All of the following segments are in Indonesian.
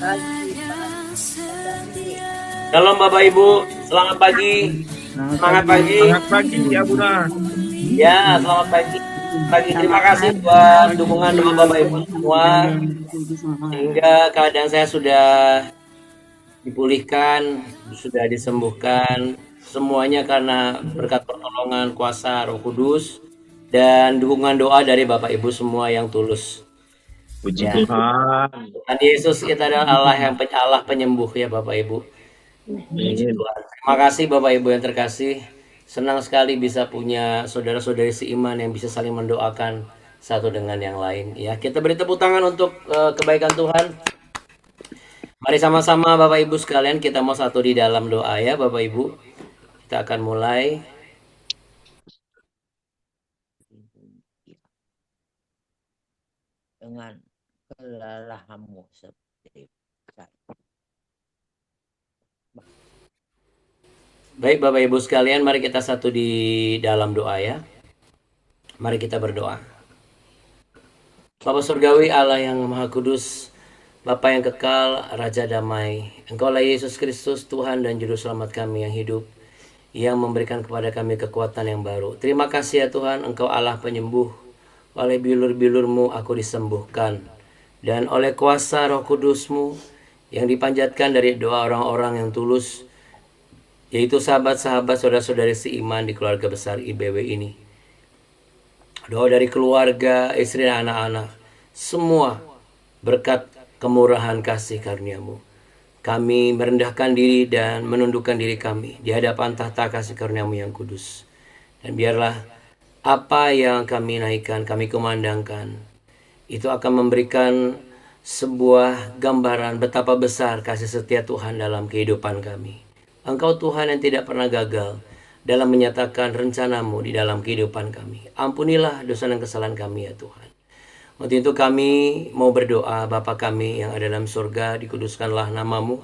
pagi, Pak Dandi. Shalom Bapak Ibu, selamat pagi, Selamat semangat pagi. pagi. Selamat pagi ya Bunda. Ya, selamat pagi. Terima Selamat kasih buat pagi. dukungan doa Bapak Ibu semua, sehingga keadaan saya sudah dipulihkan, sudah disembuhkan, semuanya karena berkat pertolongan kuasa Roh Kudus dan dukungan doa dari Bapak Ibu semua yang tulus. Puji Ya, Tuhan. dan Yesus kita adalah Allah yang Allah penyembuh ya Bapak Ibu. Puji Amin. Tuhan. Terima kasih Bapak Ibu yang terkasih. Senang sekali bisa punya saudara-saudari seiman yang bisa saling mendoakan satu dengan yang lain. Ya, kita beri tepuk tangan untuk kebaikan Tuhan. Mari sama-sama Bapak Ibu sekalian kita mau satu di dalam doa ya Bapak Ibu. Kita akan mulai. Dengan kelelahanmu seperti saya. Baik Bapak Ibu sekalian, mari kita satu di dalam doa ya. Mari kita berdoa. Bapa Surgawi, Allah yang Maha Kudus, Bapa yang kekal, Raja damai, Engkaulah Yesus Kristus, Tuhan dan Juru Selamat kami yang hidup, yang memberikan kepada kami kekuatan yang baru. Terima kasih ya Tuhan, Engkau Allah penyembuh. Oleh bilur-bilur-Mu aku disembuhkan. Dan oleh kuasa Roh Kudus-Mu yang dipanjatkan dari doa orang-orang yang tulus, yaitu sahabat-sahabat saudara-saudari seiman di keluarga besar IBW ini. Doa dari keluarga, istri dan anak-anak, semua berkat kemurahan kasih karunia-Mu. Kami merendahkan diri dan menundukkan diri kami di hadapan tahta kasih karunia-Mu yang kudus. Dan biarlah apa yang kami naikkan, kami kumandangkan, itu akan memberikan sebuah gambaran betapa besar kasih setia Tuhan dalam kehidupan kami. Engkau Tuhan yang tidak pernah gagal dalam menyatakan rencana-Mu di dalam kehidupan kami. Ampunilah dosa dan kesalahan kami ya Tuhan. Untuk itu kami mau berdoa, Bapa kami yang ada dalam surga, dikuduskanlah nama-Mu.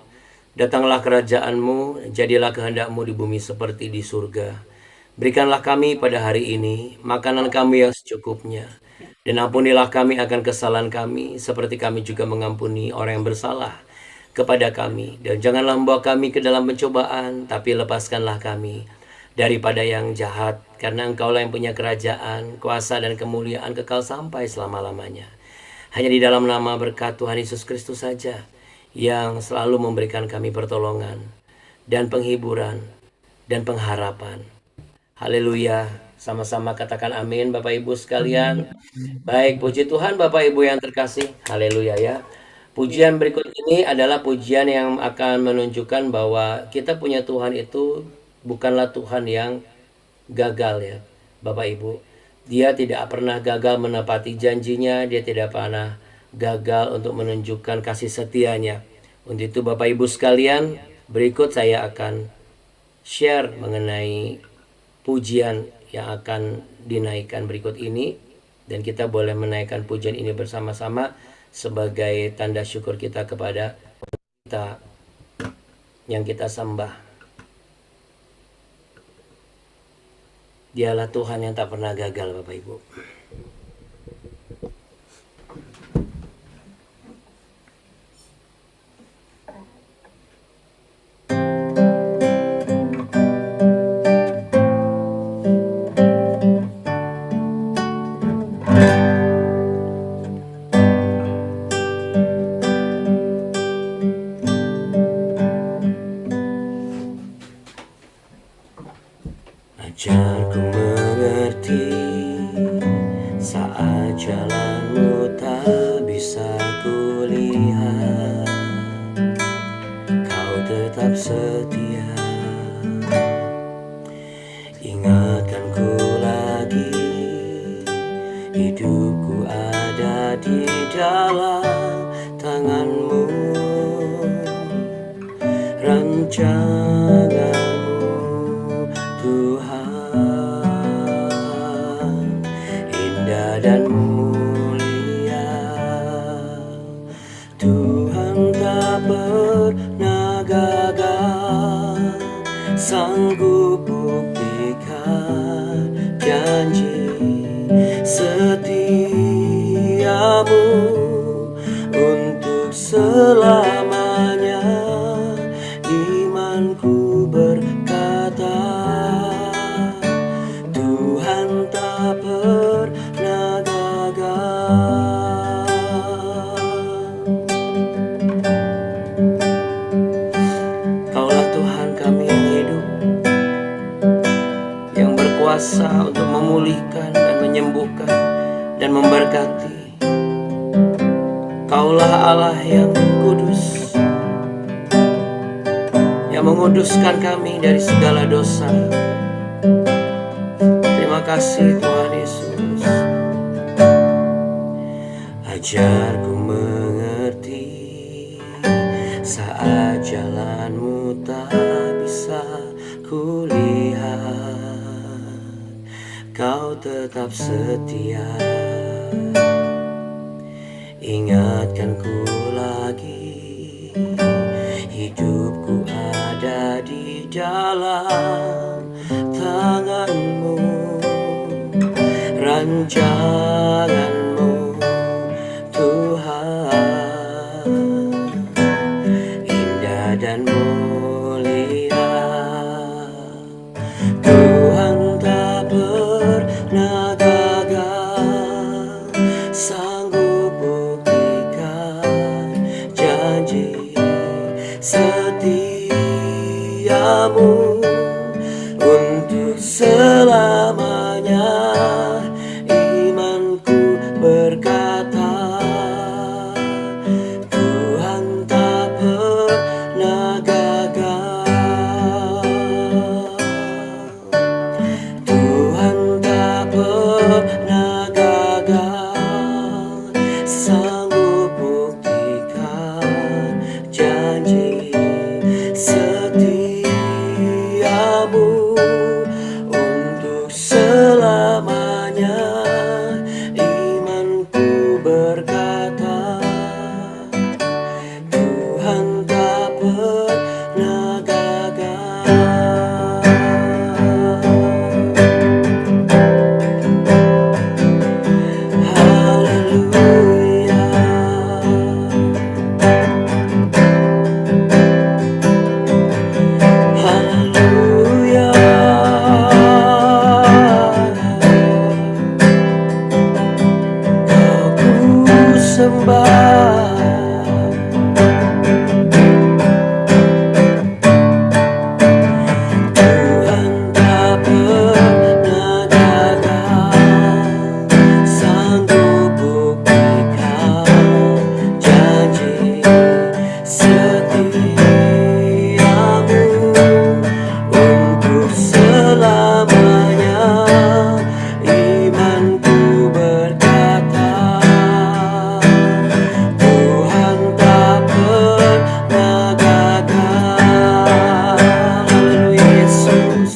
Datanglah kerajaan-Mu, jadilah kehendak-Mu di bumi seperti di surga. Berikanlah kami pada hari ini makanan kami yang secukupnya. Dan ampunilah kami akan kesalahan kami, seperti kami juga mengampuni orang yang bersalah kepada kami. Dan janganlah membawa kami ke dalam pencobaan, tapi lepaskanlah kami daripada yang jahat. Karena Engkaulah yang punya kerajaan, kuasa dan kemuliaan kekal sampai selama-lamanya. Hanya di dalam nama berkat Tuhan Yesus Kristus saja yang selalu memberikan kami pertolongan dan penghiburan dan pengharapan. Haleluya. Sama-sama katakan amin Bapak Ibu sekalian. Baik, puji Tuhan Bapak Ibu yang terkasih. Haleluya ya. Pujian berikut ini adalah pujian yang akan menunjukkan bahwa kita punya Tuhan itu bukanlah Tuhan yang gagal ya Bapak Ibu. Dia tidak pernah gagal menepati janjinya. Dia tidak pernah gagal untuk menunjukkan kasih setianya. Untuk itu Bapak Ibu sekalian, berikut saya akan share mengenai pujian yang akan dinaikkan berikut ini, dan kita boleh menaikkan pujian ini bersama-sama sebagai tanda syukur kita kepada kita yang kita sembah. Dialah Tuhan yang tak pernah gagal Bapak Ibu. Ajarku mengerti saat jalanmu tak bisa kulihat, kau tetap setia. Ingatkanku lagi, hidupku ada di dalam tanganmu. Rancanganmu Tuhan, indah dan mulia. Tuhan tak pernah gagal, sanggup buktikan janji setiamu untuk selamanya. Imanku berkata, Tuhan tak pernah gagal. Kaulah Tuhan kami yang hidup, yang berkuasa untuk memulihkan dan menyembuhkan dan memberkati. Kaulah Allah yang kudus, yang menguduskan kami dari segala dosa. Terima kasih Tuhan Yesus. Ajarku mengerti saat jalanmu tak bisa kulihat, Kau tetap setia. Ingatkanku lagi, hidupku ada di dalam tangan-Mu, rancangan-Mu Tuhan, indah dan mulia. Tuhan tak pernah gagal, sanggup buktikan janji setiamu untuk selamanya. Imanku berkata, Tuhan tak pernah gagal. Tuhan tak pernah gagal, sanggup buktikan janji setiamu untuk selamanya. Imanku berkata, Tuhan tak pernah gagal. Haleluya. Haleluya. Kau ku sembah, Tuhan tak pernah gagal, sanggup buktikan janji setiamu untuk selamanya. Imanku berkata, Tuhan tak pernah gagal. Haleluya Yesus.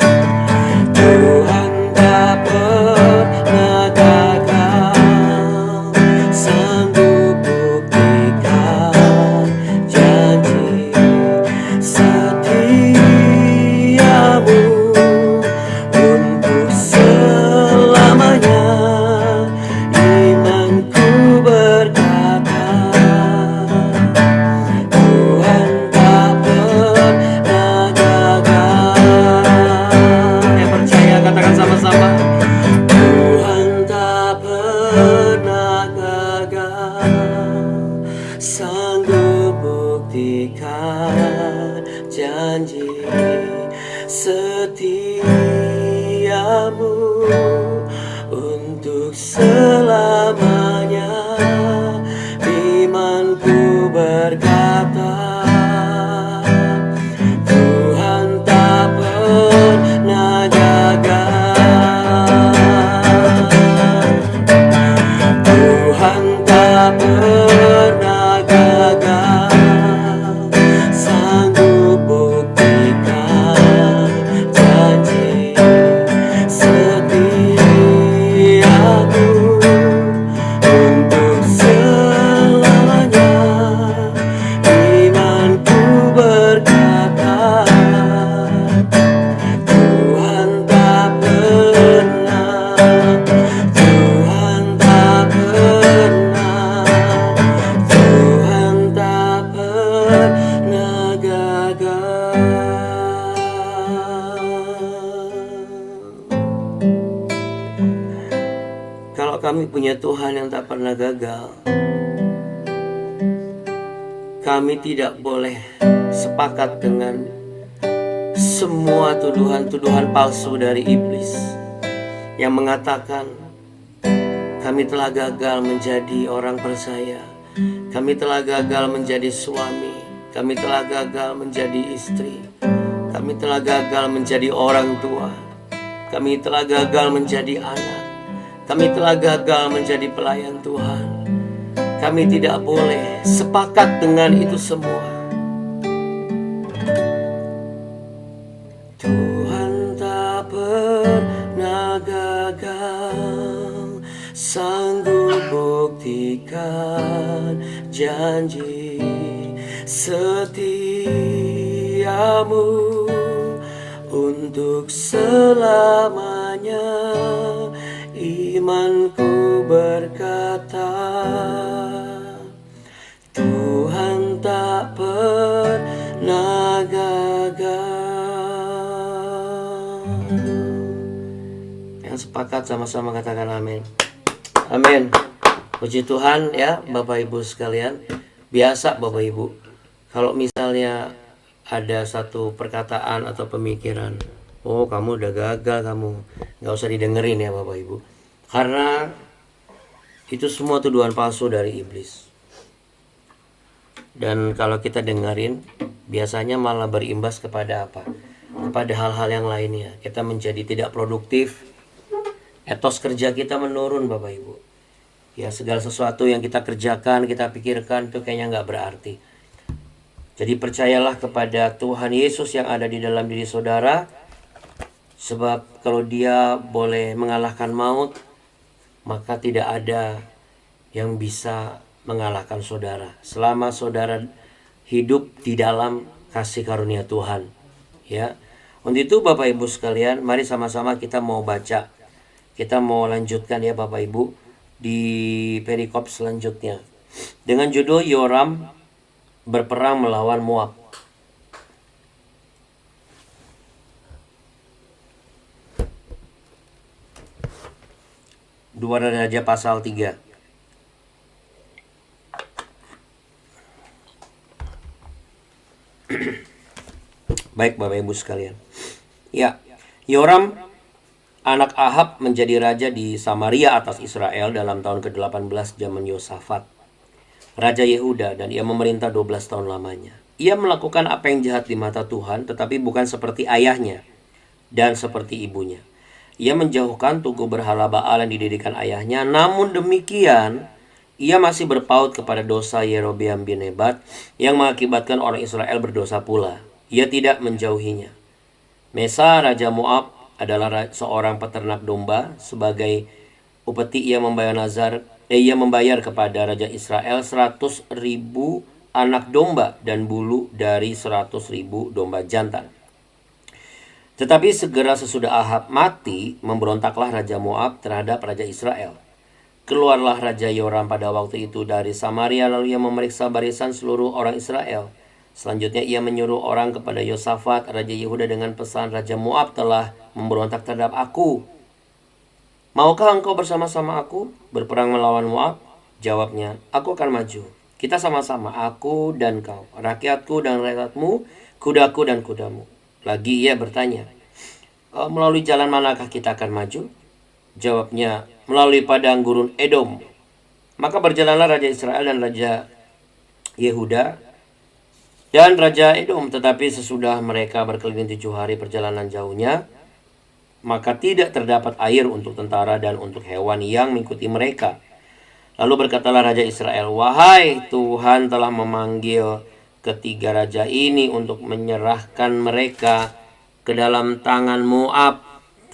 Tuhan tak pernah gagal, sanggup buktikan janji setiamu untuk selamanya. Imanku berkata, Tuhan tak pernah gagal. Yang percaya katakan sama-sama, Tuhan tak pernah gagal, sanggup buktikan janji setiamu untuk selamanya. Imanku berkata, Tuhan tak pernah gagal. Tuhan tak pernah gagal, sanggup buktikan janji setiamu untuk selamanya. punya Tuhan yang tak pernah gagal. Kami tidak boleh sepakat dengan semua tuduhan-tuduhan palsu dari iblis yang mengatakan kami telah gagal menjadi orang percaya, kami telah gagal menjadi suami, kami telah gagal menjadi istri, kami telah gagal menjadi orang tua, kami telah gagal menjadi anak, kami telah gagal menjadi pelayan Tuhan. Kami tidak boleh sepakat dengan itu semua. Tuhan tak pernah gagal, sanggup buktikan janji setiamu untuk selamanya. Imanku berkata, Tuhan tak pernah gagal. Yang sepakat sama-sama katakan amin. Amin. Puji Tuhan ya Bapak Ibu sekalian. Biasa Bapak Ibu, kalau misalnya ada satu perkataan atau pemikiran, oh kamu udah gagal, kamu gak usah didengerin ya Bapak Ibu. Karena itu semua tuduhan palsu dari iblis. Dan kalau kita dengerin, biasanya malah berimbas kepada apa? Kepada hal-hal yang lainnya. Kita menjadi tidak produktif. Etos kerja kita menurun Bapak Ibu. Ya segala sesuatu yang kita kerjakan, kita pikirkan itu kayaknya gak berarti. Jadi percayalah kepada Tuhan Yesus yang ada di dalam diri saudara. Sebab kalau Dia boleh mengalahkan maut, maka tidak ada yang bisa mengalahkan saudara selama saudara hidup di dalam kasih karunia Tuhan. Ya. Untuk itu Bapak Ibu sekalian, mari sama-sama kita mau baca. Kita mau lanjutkan ya Bapak Ibu di perikop selanjutnya. Dengan judul Yoram berperang melawan Moab. Dua Raja pasal 3. Baik Bapak Ibu sekalian. Ya, Yoram anak Ahab menjadi raja di Samaria atas Israel dalam tahun ke-18 zaman Yosafat, Raja Yehuda, dan ia memerintah 12 tahun lamanya. Ia melakukan apa yang jahat di mata Tuhan, tetapi bukan seperti ayahnya dan seperti ibunya. Ia menjauhkan tugu berhala Baal yang didirikan ayahnya. Namun demikian, ia masih berpaut kepada dosa Yerobeam bin Nebat yang mengakibatkan orang Israel berdosa pula. Ia tidak menjauhinya. Mesa, Raja Moab, adalah seorang peternak domba. Sebagai upeti ia membayar kepada Raja Israel 100.000 anak domba dan bulu dari 100.000 domba jantan. Tetapi segera sesudah Ahab mati, memberontaklah Raja Moab terhadap Raja Israel. Keluarlah Raja Yoram pada waktu itu dari Samaria, lalu ia memeriksa barisan seluruh orang Israel. Selanjutnya ia menyuruh orang kepada Yosafat, Raja Yehuda, dengan pesan, Raja Moab telah memberontak terhadap aku. Maukah engkau bersama-sama aku berperang melawan Moab? Jawabnya, aku akan maju. Kita sama-sama, aku dan kau, rakyatku dan rakyatmu, kudaku dan kudamu. Lagi ia bertanya, melalui jalan manakah kita akan maju? Jawabnya, melalui padang gurun Edom. Maka berjalanlah Raja Israel dan Raja Yehuda dan Raja Edom. Tetapi sesudah mereka berkeliling 7 hari perjalanan jauhnya, maka tidak terdapat air untuk tentara dan untuk hewan yang mengikuti mereka. Lalu berkatalah Raja Israel, wahai Tuhan telah memanggil ketiga raja ini untuk menyerahkan mereka ke dalam tangan Moab.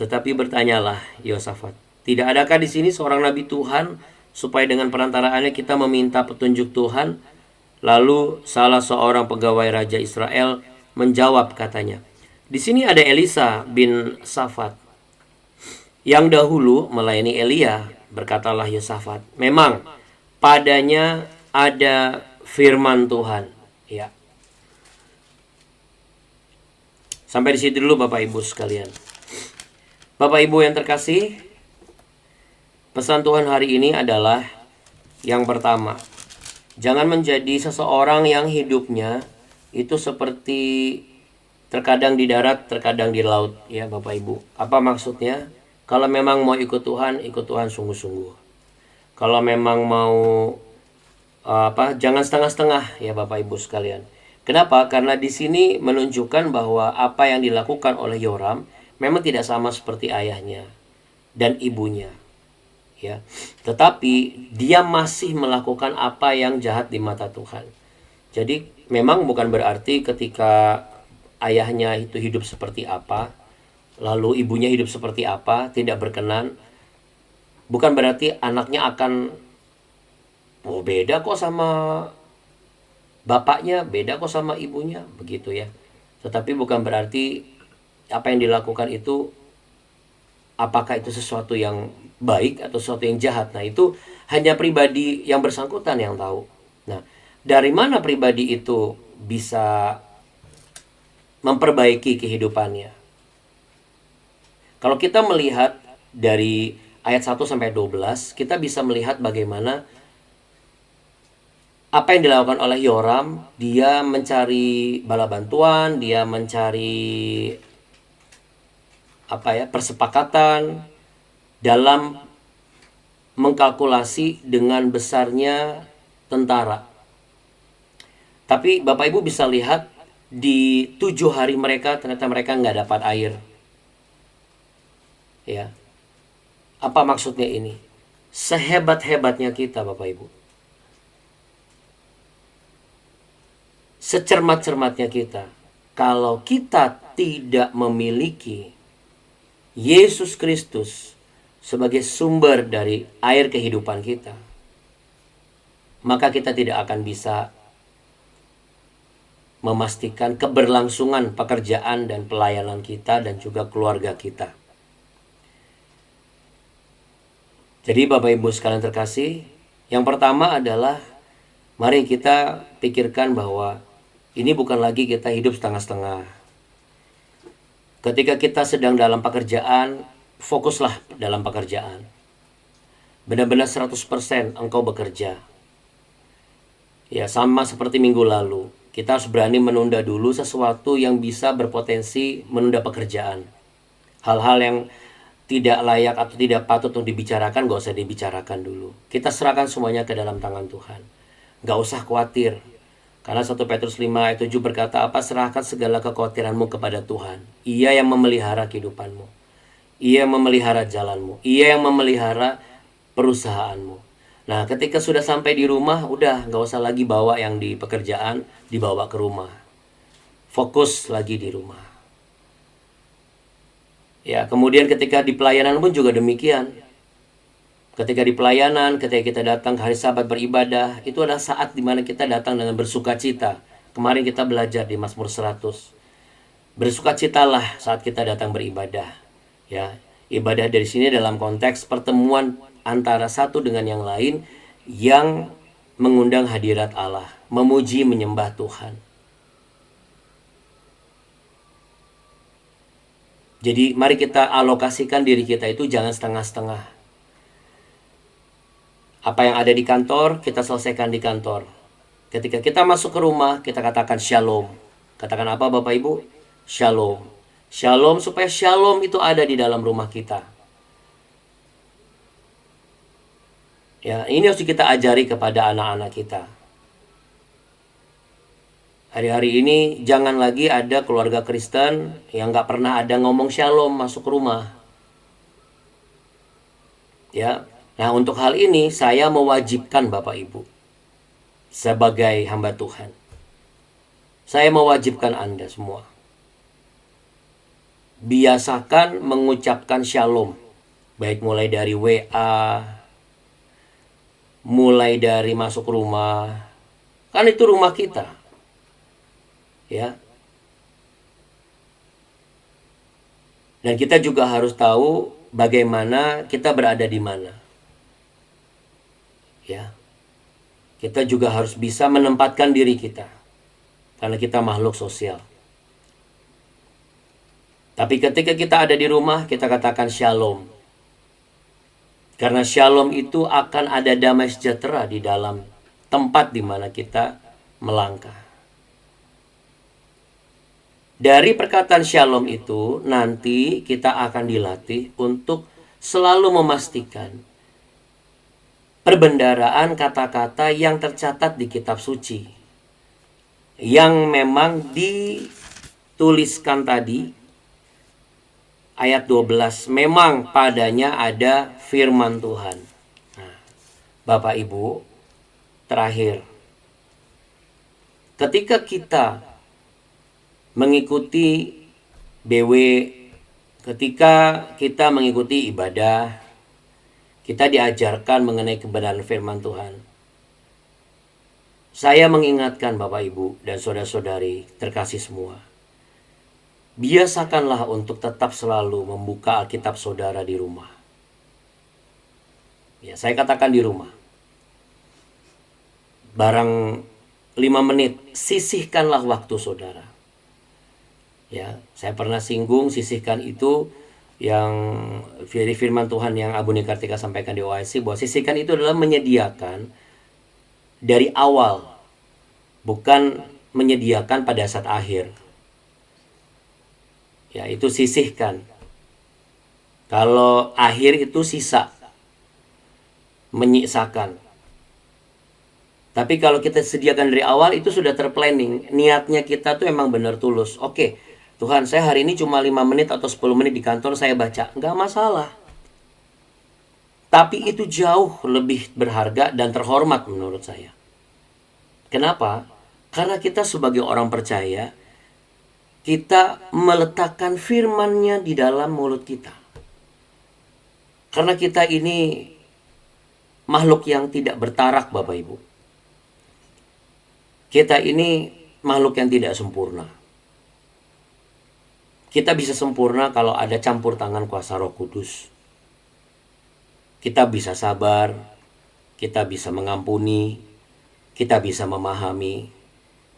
Tetapi bertanyalah Yosafat, tidak adakah di sini seorang nabi Tuhan supaya dengan perantaraannya kita meminta petunjuk Tuhan? Lalu salah seorang pegawai Raja Israel menjawab, katanya, di sini ada Elisa bin Safat yang dahulu melayani Elia. Berkatalah Yosafat, memang padanya ada firman Tuhan. Ya. Sampai di situ dulu Bapak Ibu sekalian. Bapak Ibu yang terkasih, Pesan Tuhan hari ini adalah yang pertama, jangan menjadi seseorang yang hidupnya itu seperti terkadang di darat, terkadang di laut, ya Bapak Ibu. Apa maksudnya? Kalau memang mau ikut Tuhan sungguh-sungguh. Kalau memang mau jangan setengah-setengah, ya Bapak Ibu sekalian. Kenapa? Karena di sini menunjukkan bahwa apa yang dilakukan oleh Yoram memang tidak sama seperti ayahnya dan ibunya, ya. Tetapi dia masih melakukan apa yang jahat di mata Tuhan. Jadi memang bukan berarti ketika ayahnya itu hidup seperti apa, lalu ibunya hidup seperti apa, tidak berkenan, bukan berarti anaknya akan beda kok sama bapaknya, beda kok sama ibunya, begitu ya. Tetapi bukan berarti apa yang dilakukan itu, apakah itu sesuatu yang baik atau sesuatu yang jahat. Nah, itu hanya pribadi yang bersangkutan yang tahu. Nah, dari mana pribadi itu bisa memperbaiki kehidupannya? Kalau kita melihat dari ayat 1 sampai 12, kita bisa melihat bagaimana apa yang dilakukan oleh Yoram. Dia mencari bala bantuan, dia mencari persepakatan dalam mengkalkulasi dengan besarnya tentara. Tapi Bapak Ibu bisa lihat di 7 hari mereka ternyata mereka nggak dapat air. Ya, apa maksudnya ini? Sehebat-hebatnya kita Bapak Ibu, secermat-cermatnya kita, kalau kita tidak memiliki Yesus Kristus sebagai sumber dari air kehidupan kita, maka kita tidak akan bisa memastikan keberlangsungan pekerjaan dan pelayanan kita dan juga keluarga kita. Jadi Bapak Ibu sekalian terkasih, yang pertama adalah mari kita pikirkan bahwa ini bukan lagi kita hidup setengah-setengah. Ketika kita sedang dalam pekerjaan, fokuslah dalam pekerjaan. Benar-benar 100% engkau bekerja. Ya, sama seperti minggu lalu. Kita harus berani menunda dulu sesuatu yang bisa berpotensi menunda pekerjaan. Hal-hal yang tidak layak atau tidak patut untuk dibicarakan, gak usah dibicarakan dulu. Kita serahkan semuanya ke dalam tangan Tuhan. Gak usah khawatir. Karena 1 Petrus 5 ayat 7 berkata apa? Serahkan segala kekhawatiranmu kepada Tuhan. Ia yang memelihara kehidupanmu. Ia yang memelihara jalanmu. Ia yang memelihara perusahaanmu. Nah, ketika sudah sampai di rumah, udah gak usah lagi bawa yang di pekerjaan, dibawa ke rumah. Fokus lagi di rumah. Ya, kemudian ketika di pelayanan pun juga demikian. Ketika di pelayanan, ketika kita datang ke hari Sabat beribadah, itu adalah saat dimana kita datang dengan bersukacita. Kemarin kita belajar di Mazmur 100. Bersukacitalah saat kita datang beribadah. Ya, ibadah dari sini dalam konteks pertemuan antara satu dengan yang lain yang mengundang hadirat Allah, memuji menyembah Tuhan. Jadi mari kita alokasikan diri kita itu jangan setengah-setengah. Apa yang ada di kantor, kita selesaikan di kantor. Ketika kita masuk ke rumah, kita katakan shalom. Katakan apa Bapak Ibu? Shalom. Shalom, supaya shalom itu ada di dalam rumah kita. Ya, ini harus kita ajari kepada anak-anak kita. Hari-hari ini jangan lagi ada keluarga Kristen yang gak pernah ada ngomong shalom masuk rumah. Ya, nah untuk hal ini saya mewajibkan Bapak Ibu sebagai hamba Tuhan. Saya mewajibkan Anda semua. Biasakan mengucapkan shalom. Baik mulai dari WA, mulai dari masuk rumah. Kan itu rumah kita. Ya. Dan kita juga harus tahu bagaimana kita berada di mana. Ya. Kita juga harus bisa menempatkan diri kita. Karena kita makhluk sosial. Tapi ketika kita ada di rumah, kita katakan shalom. Karena shalom itu akan ada damai sejahtera di dalam tempat di mana kita melangkah. Dari perkataan shalom itu nanti kita akan dilatih untuk selalu memastikan perbendaraan kata-kata yang tercatat di kitab suci, yang memang dituliskan tadi ayat 12, memang padanya ada firman Tuhan. Nah, Bapak Ibu, terakhir, ketika kita mengikuti BW, ketika kita mengikuti ibadah, kita diajarkan mengenai kebenaran firman Tuhan. Saya mengingatkan Bapak Ibu dan saudara-saudari terkasih semua, biasakanlah untuk tetap selalu membuka Alkitab saudara di rumah. Ya, saya katakan di rumah. Barang 5 menit, sisihkanlah waktu saudara. Ya, saya pernah singgung sisihkan itu yang dari firman Tuhan yang Abu Nikartika sampaikan di OIC, bahwa sisihkan itu adalah menyediakan dari awal, bukan menyediakan pada saat akhir. Ya, itu sisihkan. Kalau akhir itu sisa, menyisakan. Tapi kalau kita sediakan dari awal, itu sudah terplanning. Niatnya kita tuh emang benar tulus. Oke, Tuhan, saya hari ini cuma 5 menit atau 10 menit di kantor saya baca. Nggak masalah. Tapi itu jauh lebih berharga dan terhormat menurut saya. Kenapa? Karena kita sebagai orang percaya, kita meletakkan firman-Nya di dalam mulut kita. Karena kita ini makhluk yang tidak bertarak, Bapak Ibu. Kita ini makhluk yang tidak sempurna. Kita bisa sempurna kalau ada campur tangan kuasa Roh Kudus. Kita bisa sabar, kita bisa mengampuni, kita bisa memahami,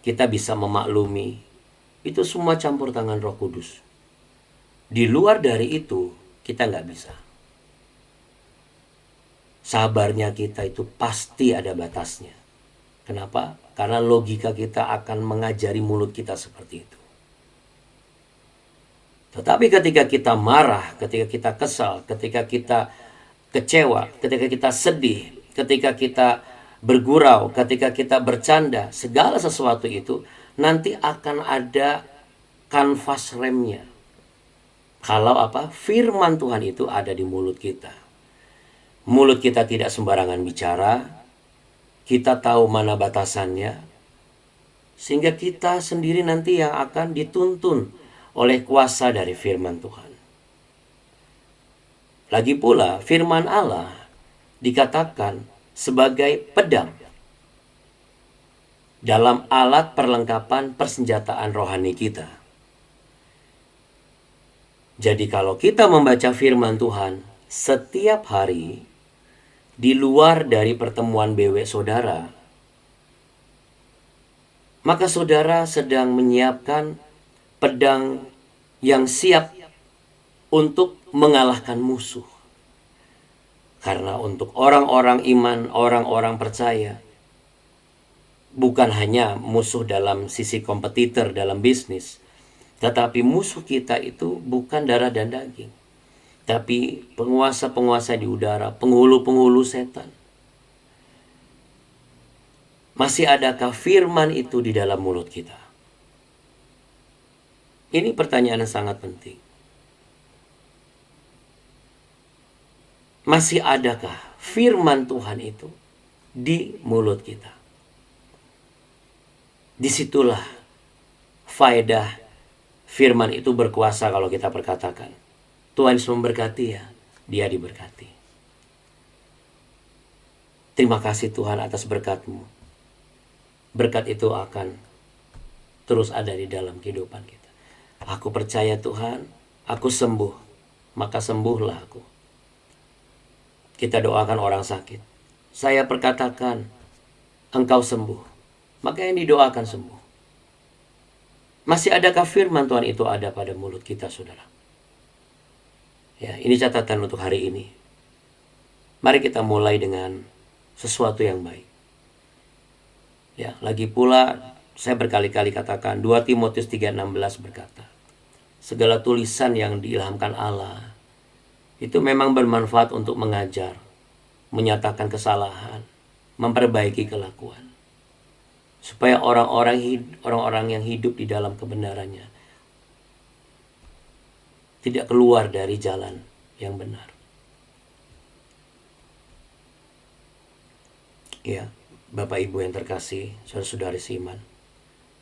kita bisa memaklumi. Itu semua campur tangan Roh Kudus. Di luar dari itu, kita nggak bisa. Sabarnya kita itu pasti ada batasnya. Kenapa? Karena logika kita akan mengajari mulut kita seperti itu. Tetapi ketika kita marah, ketika kita kesal, ketika kita kecewa, ketika kita sedih, ketika kita bergurau, ketika kita bercanda, segala sesuatu itu nanti akan ada kanvas remnya. Kalau apa? Firman Tuhan itu ada di mulut kita. Mulut kita tidak sembarangan bicara. Kita tahu mana batasannya. Sehingga kita sendiri nanti yang akan dituntun oleh kuasa dari firman Tuhan. Lagi pula, firman Allah dikatakan sebagai pedang dalam alat perlengkapan persenjataan rohani kita. Jadi kalau kita membaca firman Tuhan setiap hari di luar dari pertemuan BW saudara, maka saudara sedang menyiapkan pedang yang siap untuk mengalahkan musuh. Karena untuk orang-orang iman, orang-orang percaya, bukan hanya musuh dalam sisi kompetitor dalam bisnis, tetapi musuh kita itu bukan darah dan daging, tapi penguasa-penguasa di udara, penghulu-penghulu setan. Masih adakah firman itu di dalam mulut kita? Ini pertanyaan yang sangat penting. Masih adakah firman Tuhan itu di mulut kita? Disitulah faedah firman itu berkuasa kalau kita perkatakan, Tuhan Yesus memberkati ya, dia diberkati. Terima kasih Tuhan atas berkat-Mu. Berkat itu akan terus ada di dalam kehidupan kita. Aku percaya Tuhan, aku sembuh, maka sembuhlah aku. Kita doakan orang sakit. Saya perkatakan, engkau sembuh, maka yang didoakan sembuh. Masih adakah firman Tuhan itu ada pada mulut kita, saudara? Ya, ini catatan untuk hari ini. Mari kita mulai dengan sesuatu yang baik. Ya, lagi pula saya berkali-kali katakan 2 Timotius 3:16 berkata, segala tulisan yang diilhamkan Allah itu memang bermanfaat untuk mengajar, menyatakan kesalahan, memperbaiki kelakuan. Supaya orang-orang yang hidup di dalam kebenarannya tidak keluar dari jalan yang benar. Ya, Bapak Ibu yang terkasih, saudara-saudari seiman.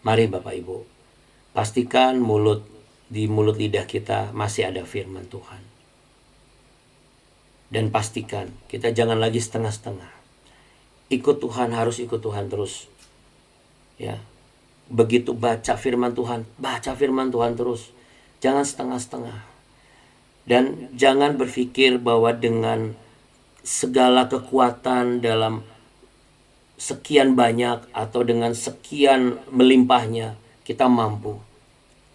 Mari Bapak Ibu, pastikan di mulut lidah kita masih ada firman Tuhan. Dan pastikan kita jangan lagi setengah-setengah. Ikut Tuhan, harus ikut Tuhan terus. Ya. Begitu baca firman Tuhan terus. Jangan setengah-setengah. Dan jangan berpikir bahwa dengan segala kekuatan dalam sekian banyak atau dengan sekian melimpahnya kita mampu.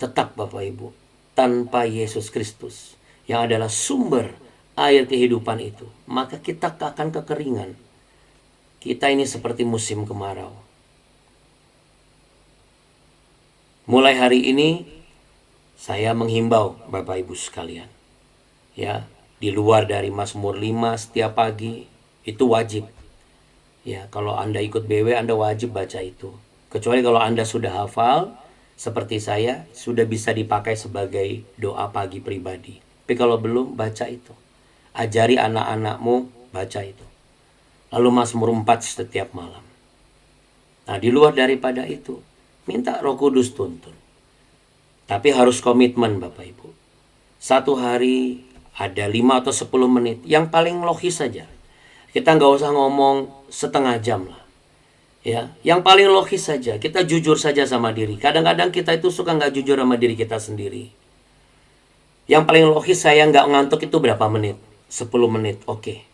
Tetap Bapak Ibu, tanpa Yesus Kristus yang adalah sumber air kehidupan itu, maka kita akan kekeringan. Kita ini seperti musim kemarau. Mulai hari ini saya menghimbau Bapak Ibu sekalian, ya, di luar dari Mazmur 5 setiap pagi itu wajib. Ya, kalau Anda ikut BW Anda wajib baca itu. Kecuali kalau Anda sudah hafal seperti saya, sudah bisa dipakai sebagai doa pagi pribadi. Tapi kalau belum, baca itu. Ajari anak-anakmu baca itu. Lalu Mazmur 4 setiap malam. Nah, di luar daripada itu, minta Roh Kudus tuntun. Tapi harus komitmen Bapak Ibu. Satu hari ada 5 atau 10 menit. Yang paling logis saja. Kita nggak usah ngomong setengah jam lah. Ya, yang paling logis saja. Kita jujur saja sama diri. Kadang-kadang kita itu suka nggak jujur sama diri kita sendiri. Yang paling logis saya nggak ngantuk itu berapa menit? 10 menit, oke.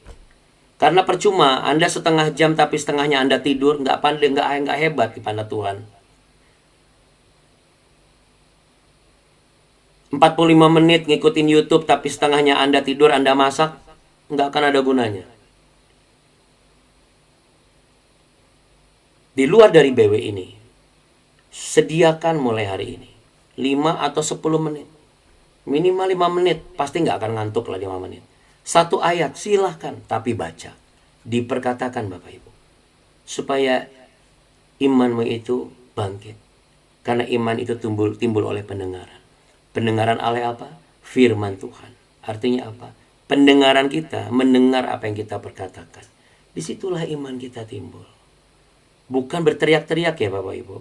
Karena percuma Anda setengah jam tapi setengahnya Anda tidur, nggak pandai, nggak hebat di pandang Tuhan. 45 menit ngikutin YouTube tapi setengahnya Anda tidur, Anda masak, nggak akan ada gunanya. Di luar dari BW ini, sediakan mulai hari ini 5 atau 10 menit. Minimal 5 menit, pasti nggak akan ngantuk lah 5 menit. Satu ayat silahkan, tapi baca. Diperkatakan Bapak Ibu. Supaya imanmu itu bangkit. Karena iman itu timbul oleh pendengaran. Pendengaran oleh apa? Firman Tuhan. Artinya apa? Pendengaran kita mendengar apa yang kita perkatakan. Disitulah iman kita timbul. Bukan berteriak-teriak ya Bapak Ibu.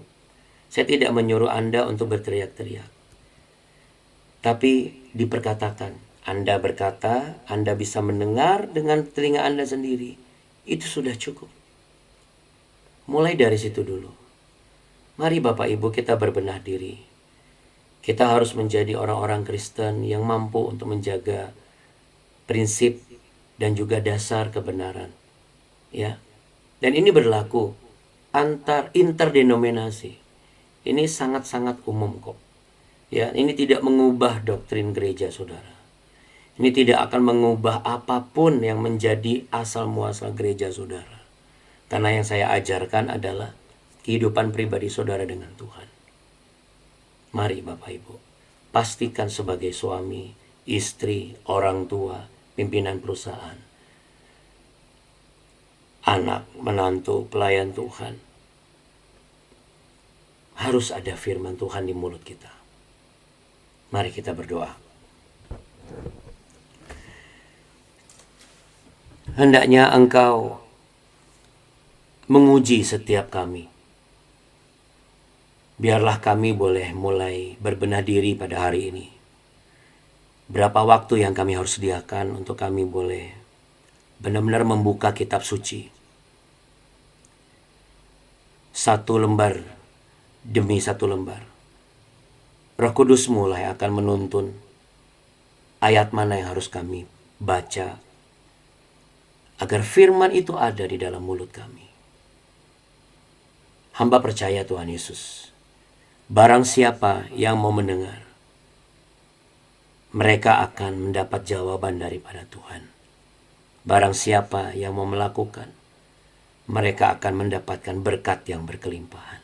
Saya tidak menyuruh Anda untuk berteriak-teriak. Tapi diperkatakan. Anda berkata, Anda bisa mendengar dengan telinga Anda sendiri. Itu sudah cukup. Mulai dari situ dulu. Mari Bapak Ibu kita berbenah diri. Kita harus menjadi orang-orang Kristen yang mampu untuk menjaga prinsip dan juga dasar kebenaran. Ya. Dan ini berlaku interdenominasi. Ini sangat-sangat umum kok. Ya, ini tidak mengubah doktrin gereja Saudara. Ini tidak akan mengubah apapun yang menjadi asal muasal gereja Saudara. Karena yang saya ajarkan adalah kehidupan pribadi Saudara dengan Tuhan. Mari Bapak Ibu, pastikan sebagai suami, istri, orang tua, pimpinan perusahaan, anak, menantu, pelayan Tuhan, harus ada firman Tuhan di mulut kita. Mari kita berdoa. Hendaknya Engkau menguji setiap kami. Biarlah kami boleh mulai berbenah diri pada hari ini. Berapa waktu yang kami harus sediakan untuk kami boleh benar-benar membuka kitab suci. Satu lembar demi satu lembar. Roh Kudus mulai akan menuntun ayat mana yang harus kami baca, agar firman itu ada di dalam mulut kami. Hamba percaya Tuhan Yesus, barang siapa yang mau mendengar, mereka akan mendapat jawaban daripada Tuhan. Barang siapa yang mau melakukan, mereka akan mendapatkan berkat yang berkelimpahan.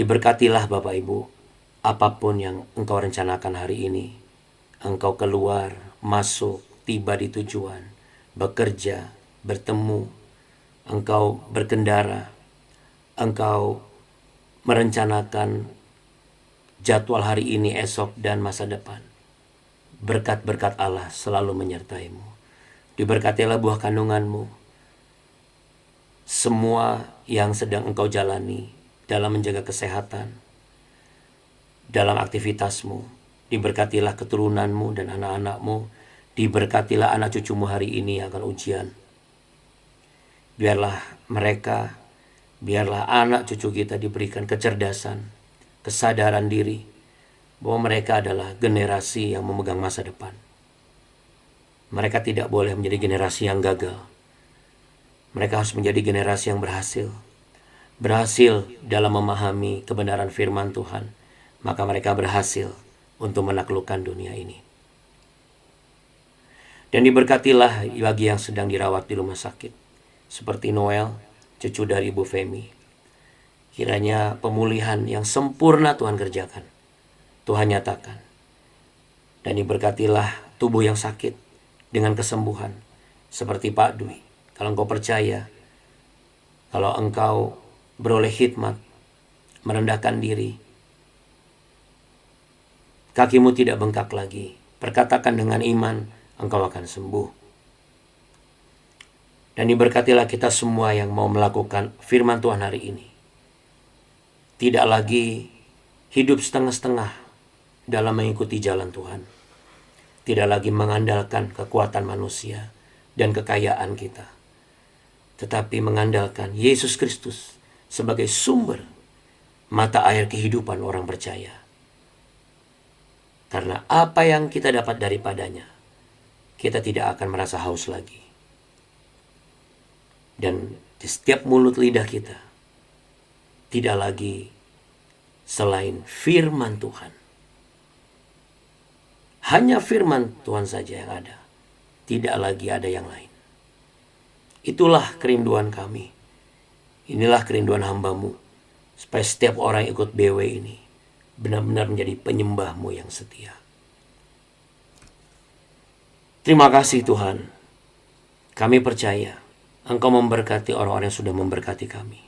Diberkatilah Bapak Ibu, apapun yang engkau rencanakan hari ini. Engkau keluar, masuk, tiba di tujuan, bekerja, bertemu, engkau berkendara, engkau merencanakan jadwal hari ini, esok, dan masa depan. Berkat-berkat Allah selalu menyertaimu. Diberkatilah buah kandunganmu. Semua yang sedang engkau jalani dalam menjaga kesehatan, dalam aktivitasmu, diberkatilah keturunanmu dan anak-anakmu, diberkatilah anak cucumu hari ini yang akan ujian. Biarlah anak cucu kita diberikan kecerdasan, kesadaran diri, bahwa mereka adalah generasi yang memegang masa depan. Mereka tidak boleh menjadi generasi yang gagal. Mereka harus menjadi generasi yang berhasil. Berhasil dalam memahami kebenaran firman Tuhan. Maka mereka berhasil untuk menaklukkan dunia ini. Dan diberkatilah bagi yang sedang dirawat di rumah sakit. Seperti Noel, cucu dari Ibu Femi. Kiranya pemulihan yang sempurna Tuhan kerjakan. Tuhan nyatakan. Dan diberkatilah tubuh yang sakit dengan kesembuhan. Seperti Pak Dwi. Kalau engkau percaya, kalau engkau beroleh hikmat, merendahkan diri, kakimu tidak bengkak lagi. Perkatakan dengan iman, engkau akan sembuh. Dan diberkatilah kita semua yang mau melakukan firman Tuhan hari ini. Tidak lagi hidup setengah-setengah dalam mengikuti jalan Tuhan. Tidak lagi mengandalkan kekuatan manusia dan kekayaan kita. Tetapi mengandalkan Yesus Kristus sebagai sumber mata air kehidupan orang percaya. Karena apa yang kita dapat daripadanya, kita tidak akan merasa haus lagi. Dan di setiap mulut lidah kita, tidak lagi selain firman Tuhan. Hanya firman Tuhan saja yang ada. Tidak lagi ada yang lain. Itulah kerinduan kami. Inilah kerinduan hamba-Mu. Supaya setiap orang yang ikut BW ini benar-benar menjadi penyembah-Mu yang setia. Terima kasih Tuhan. Kami percaya Engkau memberkati orang-orang yang sudah memberkati kami.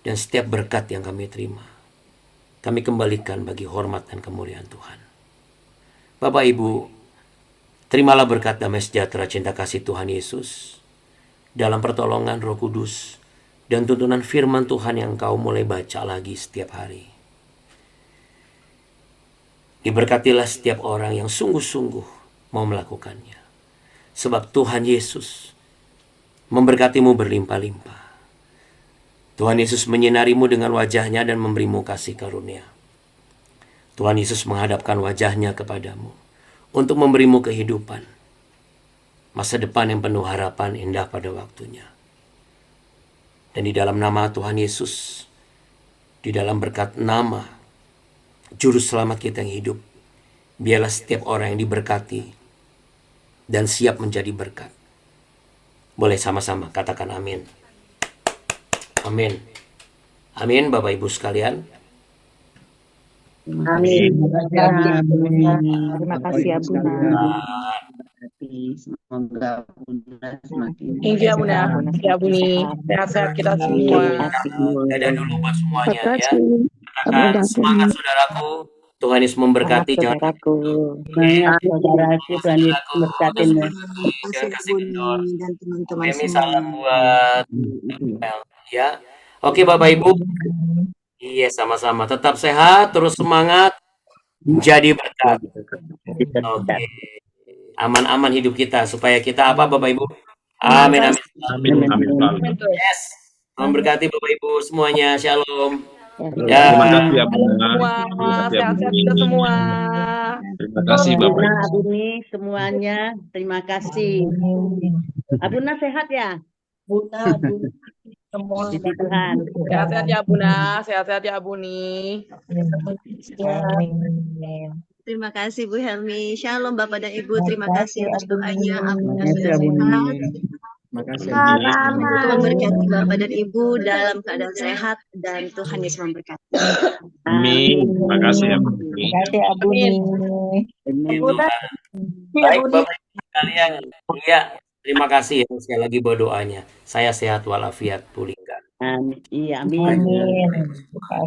Dan setiap berkat yang kami terima, kami kembalikan bagi hormat dan kemuliaan Tuhan. Bapak Ibu, terimalah berkat damai sejahtera cinta kasih Tuhan Yesus dalam pertolongan Roh Kudus dan tuntunan firman Tuhan yang kau mulai baca lagi setiap hari. Diberkatilah setiap orang yang sungguh-sungguh mau melakukannya. Sebab Tuhan Yesus memberkatimu berlimpah-limpah. Tuhan Yesus menyinarimu dengan wajahnya dan memberimu kasih karunia. Tuhan Yesus menghadapkan wajahnya kepadamu untuk memberimu kehidupan. Masa depan yang penuh harapan indah pada waktunya. Dan di dalam nama Tuhan Yesus, di dalam berkat nama Juru Selamat kita yang hidup, biarlah setiap orang yang diberkati dan siap menjadi berkat. Boleh sama-sama katakan amin. Amin. Amin Bapak Ibu sekalian. Amin. Terima kasih ya Bunda. Semoga Bunda semakin Iya Bunda, ya Buni, sehat-sehat kita semua. Dan dulu buat semuanya ya. Katakan semangat saudaraku. Tuhan Yesus memberkati. Saudaraku. saudaraku Tuhan Yesus memberkati. Jangan kasih kendor. dan teman-teman Kami salam buat ya. Oke Bapak Ibu. Iya sama-sama. Tetap sehat, terus semangat. Jadi berkat. Oke. Aman-aman hidup kita supaya kita apa Bapak Ibu? Amin amin. Amin. Yes. Memberkati Bapak Ibu semuanya. Shalom. Terima kasih ya Bunda. Semua, sehat-sehat kita semua. Terima kasih Bapak. Abuni semuanya, terima kasih. Abuna sehat ya? Bunda, semua. Puji Tuhan. Sehat-sehat ya Bunda, sehat-sehat ya Buni. Amin. Terima kasih Bu Helmi. Shalom Bapak dan Ibu. Terima kasih atas doanya. Abuna Terima kasih, sudah Abu Ni. sehat. Terima kasih, Amin. Abu Ni. Tuhan berkati Bapak dan Ibu dalam keadaan sehat dan Tuhan Yesus memberkati. Amin. Terima kasih ya, Bang. Amin. Itu baik Bapak Ibu sekalian. Iya, terima kasih ya sekali lagi buat doanya. Saya sehat walafiat pulihkan. Iya, amin.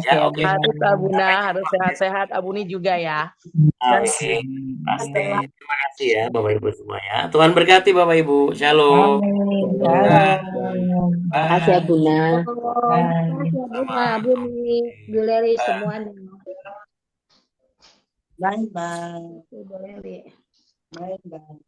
Ya, oke. Harus Abuna, harus sehat-sehat. Abuni juga ya. Oke, pasti. Terima kasih ya Bapak Ibu semua ya. Tuhan berkati Bapak Ibu. Shalom. Terima kasih ya Buna. Sama. Buni, Bu Leri, semuanya. Bye-bye. Bu Leri. Bye-bye.